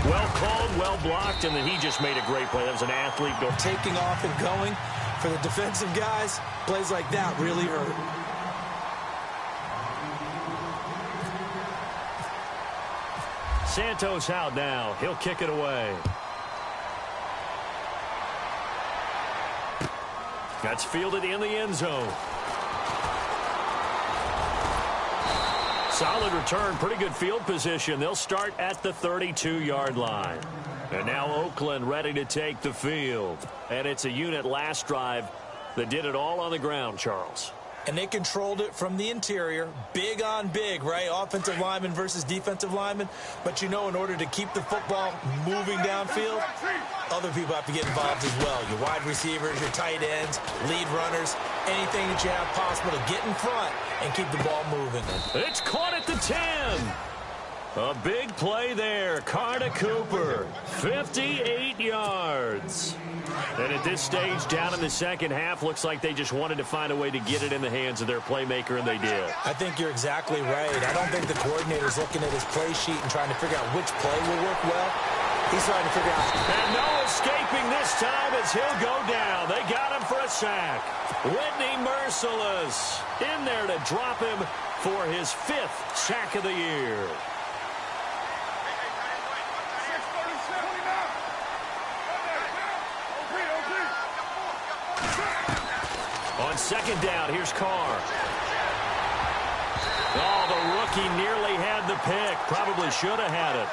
Well called, well blocked, and then he just made a great play. That was an athlete go. Taking off and going for the defensive guys, plays like that really hurt. Santos out now. He'll kick it away. That's fielded in the end zone. Solid return, pretty good field position. They'll start at the 32-yard line. And now Oakland ready to take the field. And it's a unit last drive that did it all on the ground, Charles. And they controlled it from the interior. Big on big, right? Offensive lineman versus defensive lineman. But you know, in order to keep the football moving downfield, other people have to get involved as well. Your wide receivers, your tight ends, lead runners, anything that you have possible to get in front and keep the ball moving. It's caught at the 10. A big play there. Carter Cooper, 58 yards. And at this stage, down in the second half, looks like they just wanted to find a way to get it in the hands of their playmaker, and they did. I think you're exactly right. I don't think the coordinator's looking at his play sheet and trying to figure out which play will work well. He's trying to figure out. And no escaping this time as he'll go down. They got him for a sack. Whitney Merciless in there to drop him for his 5th sack of the year. On second down, here's Carr. Oh, the rookie nearly had the pick. Probably should have had it.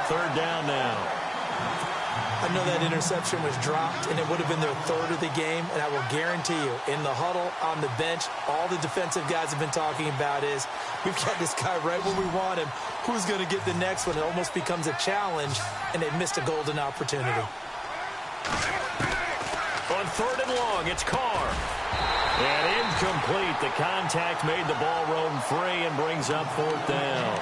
Third down now. I know that interception was dropped, and it would have been their 3rd of the game, and I will guarantee you, in the huddle, on the bench, all the defensive guys have been talking about is, we've got this guy right where we want him. Who's going to get the next one? It almost becomes a challenge, and they missed a golden opportunity. On 3rd and long, it's Carr. And incomplete. The contact made the ball roam free and brings up 4th down.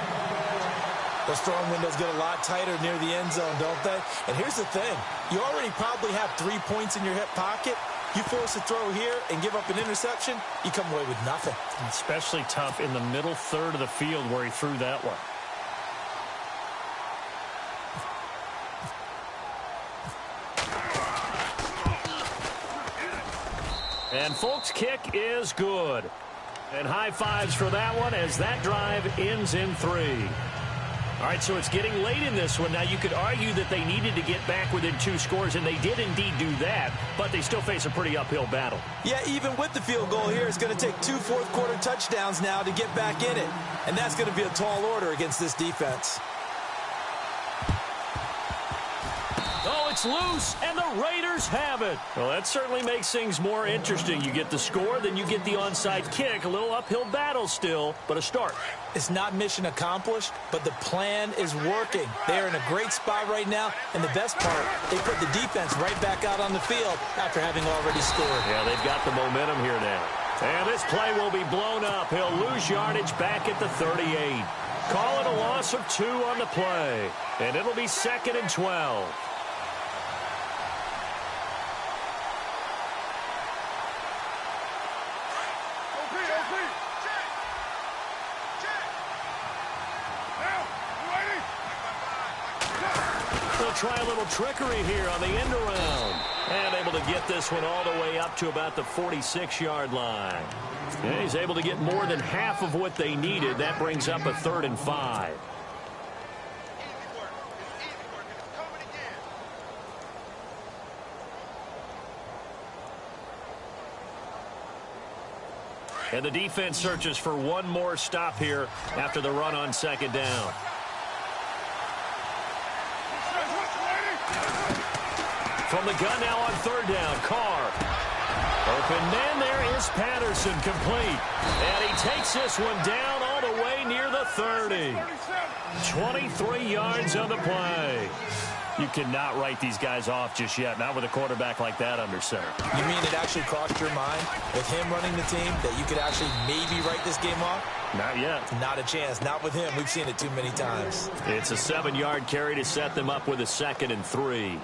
Those throwing windows get a lot tighter near the end zone, don't they? And here's the thing. You already probably have 3 points in your hip pocket. You force a throw here and give up an interception, you come away with nothing. Especially tough in the middle 3rd of the field where he threw that one. And Folk's kick is good. And high fives for that one as that drive ends in 3. All right, so it's getting late in this one. Now, you could argue that they needed to get back within 2 scores, and they did indeed do that, but they still face a pretty uphill battle. Yeah, even with the field goal here, it's going to take 2 fourth-quarter touchdowns now to get back in it. And that's going to be a tall order against this defense. Oh, it's loose, and the Raiders have it. Well, that certainly makes things more interesting. You get the score, then you get the onside kick. A little uphill battle still, but a start. It's not mission accomplished, but the plan is working. They are in a great spot right now, and the best part, they put the defense right back out on the field after having already scored. Yeah, they've got the momentum here now. And this play will be blown up. He'll lose yardage back at the 38. Call it a loss of 2 on the play. And it'll be 2nd and 12. They'll try a little trickery here on the end around. And able to get this one all the way up to about the 46-yard line. Yeah, he's able to get more than half of what they needed. That brings up a 3rd and 5. And the defense searches for one more stop here after the run on 2nd down. From the gun now on 3rd down, Carr. Open man, there is Patterson, complete. And he takes this one down all the way near the 30. 23 yards on the play. You cannot write these guys off just yet, not with a quarterback like that under center. You mean it actually crossed your mind with him running the team that you could actually maybe write this game off? Not yet. Not a chance. Not with him. We've seen it too many times. It's a 7-yard carry to set them up with a 2nd and 3.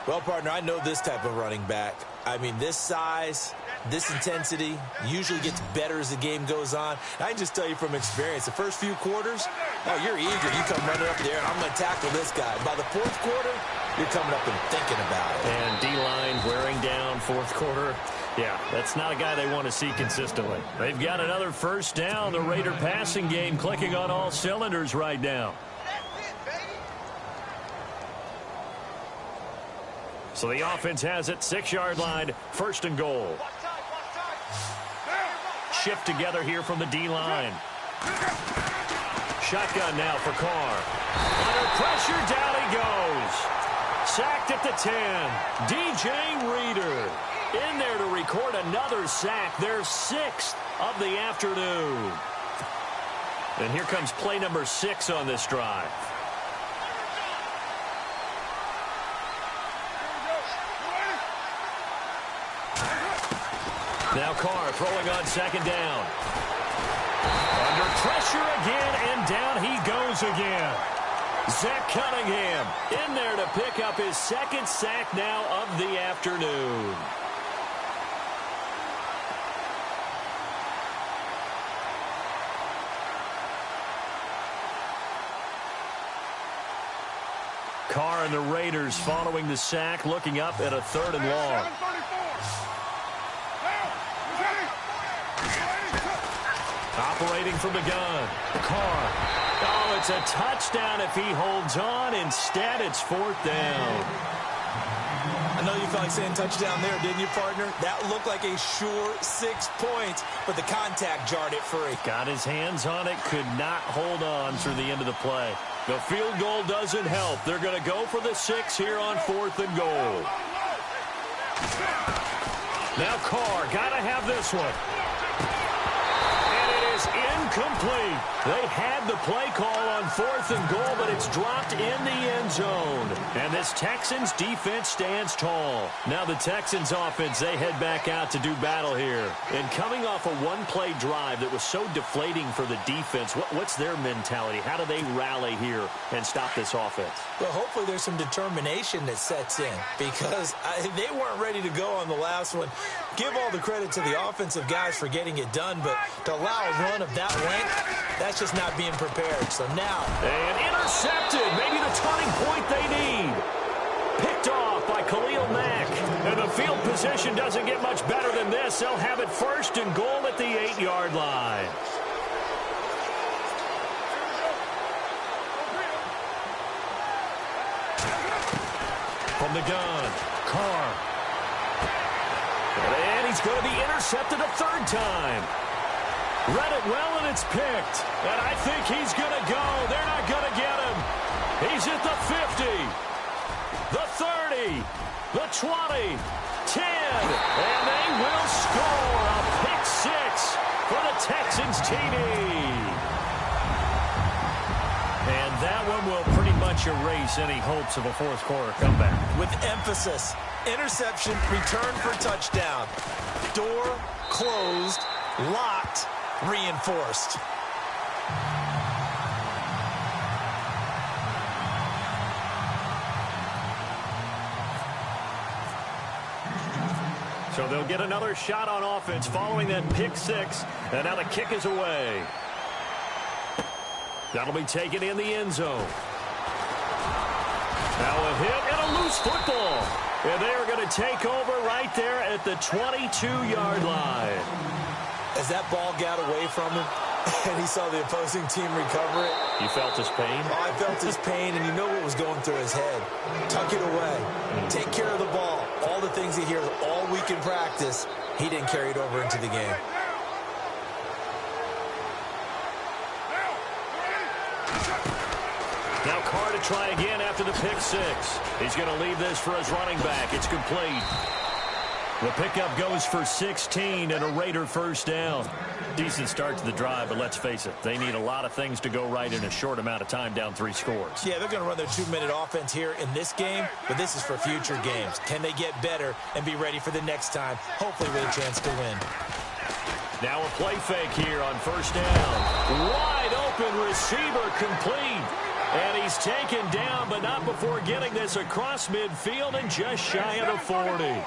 Well, partner, I know this type of running back. I mean, this size, this intensity usually gets better as the game goes on. I can just tell you from experience, the first few quarters, oh, you're eager. You come running up there, and I'm going to tackle this guy. By the 4th quarter, you're coming up and thinking about it. And D-line wearing down 4th quarter. Yeah, that's not a guy they want to see consistently. They've got another 1st down. The Raider passing game clicking on all cylinders right now. So the offense has it, 6-yard line, 1st and goal. Shift together here from the D-line. Shotgun now for Carr. Under pressure, down he goes. Sacked at the 10. DJ Reader in there to record another sack, their 6th of the afternoon. And here comes play number 6 on this drive. Now Carr throwing on 2nd down. Under pressure again, and down he goes again. Zach Cunningham in there to pick up his 2nd sack now of the afternoon. Carr and the Raiders following the sack, looking up at a 3rd and long. Operating from the gun. Carr. Oh, it's a touchdown if he holds on. Instead, it's 4th down. I know you felt like saying touchdown there, didn't you, partner? That looked like a sure 6 points, but the contact jarred it free. Got his hands on it, could not hold on through the end of the play. The field goal doesn't help. They're going to go for the 6 here on 4th and goal. Now Carr, got to have this one. Incomplete. They had the play call on 4th and goal, but it's dropped in the end zone. And this Texans defense stands tall. Now the Texans offense, they head back out to do battle here. And coming off a one-play drive that was so deflating for the defense, what's their mentality? How do they rally here and stop this offense? Well, hopefully there's some determination that sets in because they weren't ready to go on the last one. Give all the credit to the offensive guys for getting it done, but to allow a run of that length, that's just not being prepared. So now. And intercepted. Maybe the turning point they need. Picked off by Khalil Mack. And the field position doesn't get much better than this. They'll have it 1st and goal at the 8-yard line. From the gun, Carr. And he's going to be intercepted a 3rd time. Read it well, and it's picked. And I think he's going to go. They're not going to get him. He's at the 50, the 30, the 20, 10, and they will score a pick six for the Texans TD. And that one will pretty much erase any hopes of a fourth quarter comeback. With emphasis, interception, return for touchdown. Door closed, locked, reinforced. So they'll get another shot on offense following that pick six. And now the kick is away. That'll be taken in the end zone. Now a hit and a loose football. And they are going to take over right there at the 22-yard line. As that ball got away from him and he saw the opposing team recover it. You felt his pain? Oh, I felt his pain, and you know what was going through his head. Tuck it away. Take care of the ball. All the things he hears all week in practice, he didn't carry it over into the game. Now Carr to try again after the pick six. He's going to leave this for his running back. It's complete. The pickup goes for 16 and a Raider first down. Decent start to the drive, but let's face it, they need a lot of things to go right in a short amount of time, down 3 scores. Yeah, they're going to run their 2-minute offense here in this game, but this is for future games. Can they get better and be ready for the next time, hopefully with a chance to win? Now a play fake here on first down. Wide open receiver complete. And he's taken down, but not before getting this across midfield and just shy of the 40.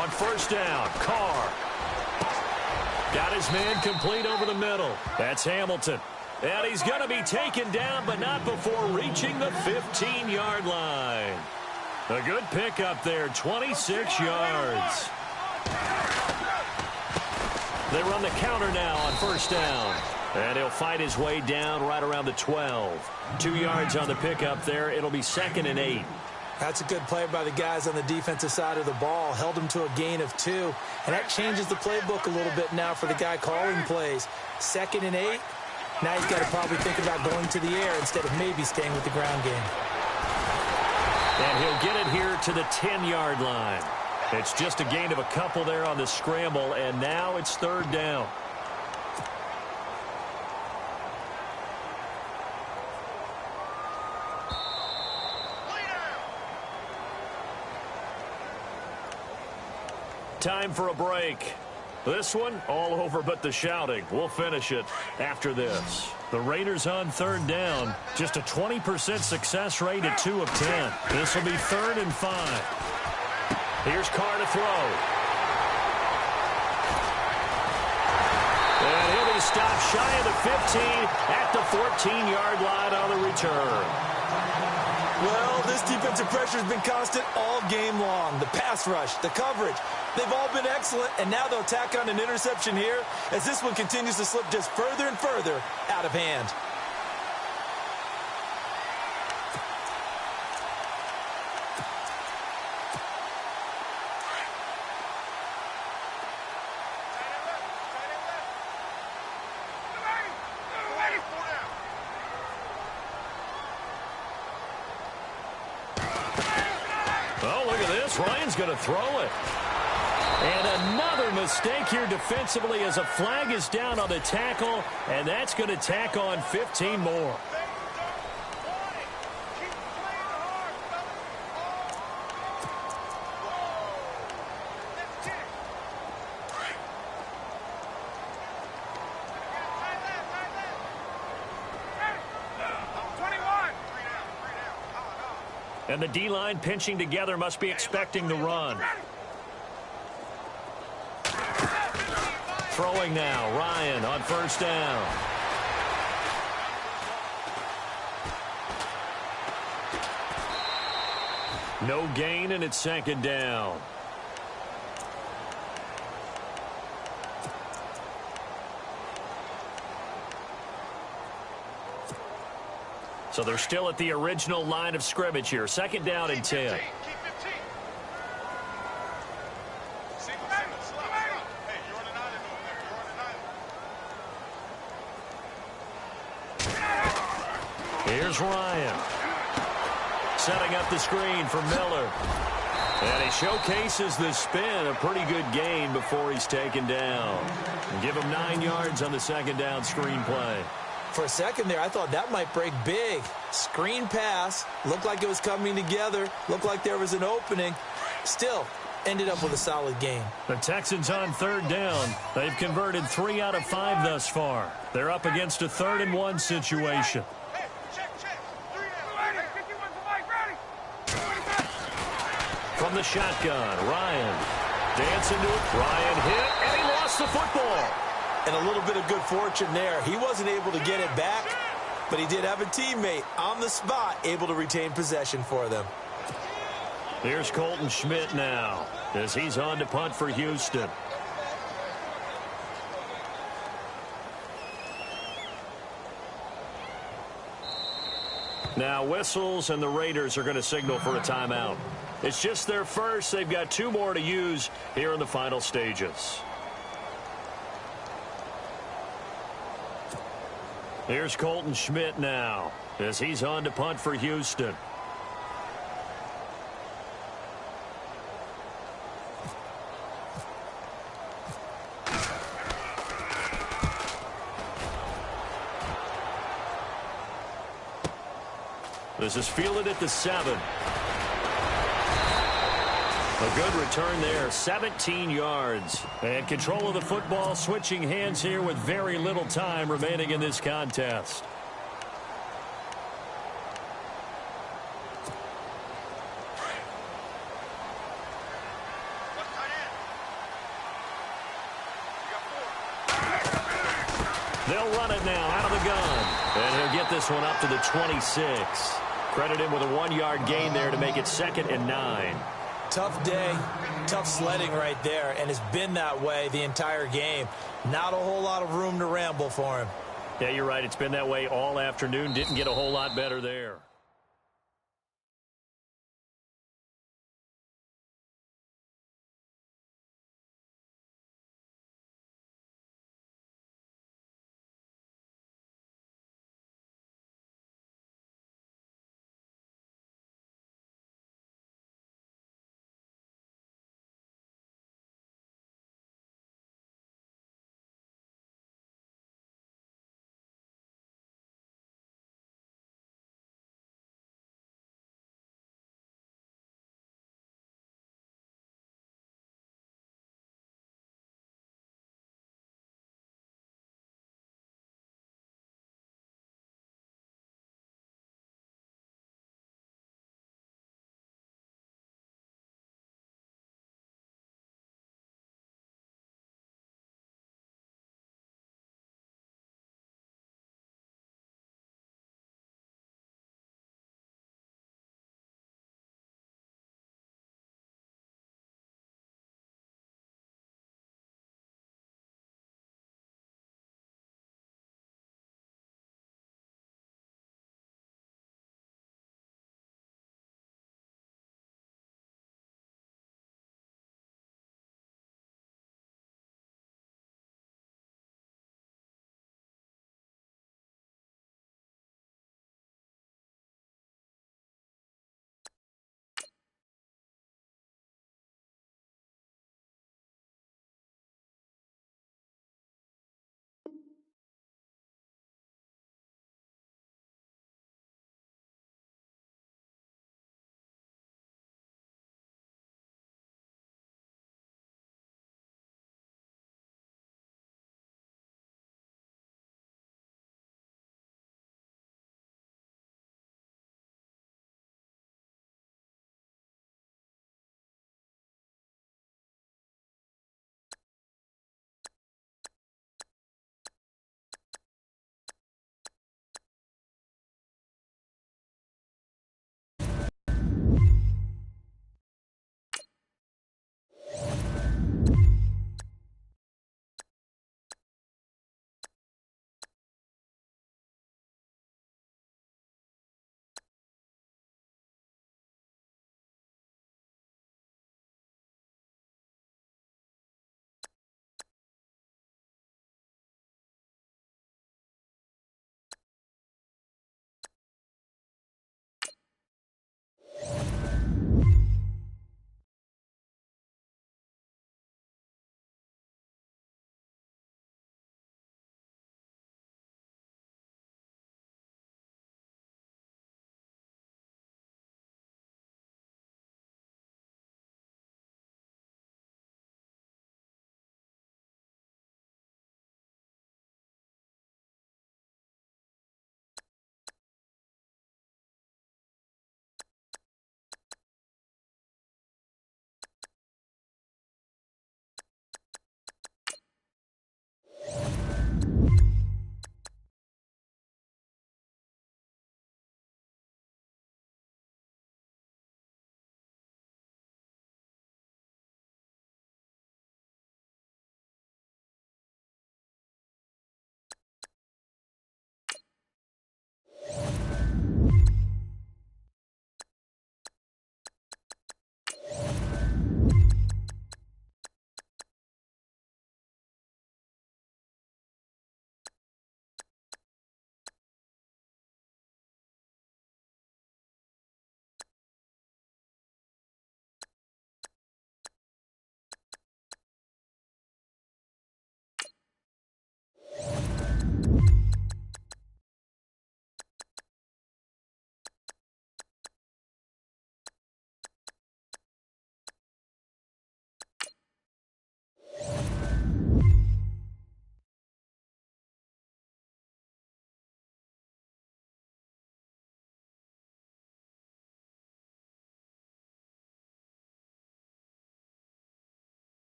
On first down, Carr. Got his man complete over the middle. That's Hamilton. And he's going to be taken down, but not before reaching the 15-yard line. A good pickup there, 26 yards. They run the counter now on first down. And he'll fight his way down right around the 12. 2 yards on the pickup there. It'll be 2nd and 8. That's a good play by the guys on the defensive side of the ball. Held him to a gain of 2. And that changes the playbook a little bit now for the guy calling plays. 2nd and 8. Now he's got to probably think about going to the air instead of maybe staying with the ground game. And he'll get it here to the 10-yard line. It's just a gain of a couple there on the scramble, and now it's 3rd down. Time for a break. This one, all over but the shouting. We'll finish it after this. The Raiders on 3rd down. Just a 20% success rate at 2 of 10. This will be 3rd and 5. Here's Carr to throw. And he'll be stopped shy of the 15 at the 14-yard line on the return. Well, this defensive pressure has been constant all game long. The pass rush, the coverage, they've all been excellent, and now they'll tack on an interception here as this one continues to slip just further and further out of hand. Ryan's going to throw it. And another mistake here defensively as a flag is down on the tackle, and that's going to tack on 15 more. And the D-line pinching together must be expecting the run. Throwing now, Ryan on first down. No gain, and it's 2nd down. So they're still at the original line of scrimmage here. 2nd down and 10. Here's Ryan. setting up the screen for Miller. And he showcases the spin, a pretty good gain before he's taken down. And give him 9 yards on the second down screen play. For a second there, I thought that might break big. Screen pass, looked like it was coming together, looked like there was an opening. Still, ended up with a solid gain. The Texans on third down. They've converted 3 out of 5 thus far. They're up against a 3rd and 1 situation. Hey, check. 3 out. From the shotgun, Ryan dancing to it. Ryan hit, and he lost the football. And a little bit of good fortune there. He wasn't able to get it back, but he did have a teammate on the spot able to retain possession for them. Here's Colton Schmidt now as he's on to punt for Houston. Now whistles, and the Raiders are going to signal for a timeout. It's just their first. They've got 2 more to use here in the final stages. Here's Colton Schmidt now as he's on to punt for Houston. This is fielded at the 7. A good return there, 17 yards. And control of the football, switching hands here with very little time remaining in this contest. They'll run it now out of the gun. And he'll get this one up to the 26. Credit him with a 1-yard gain there to make it 2nd and 9. Tough day, tough sledding right there, and it's been that way the entire game. Not a whole lot of room to ramble for him. Yeah, you're right. It's been that way all afternoon. Didn't get a whole lot better there.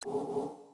you.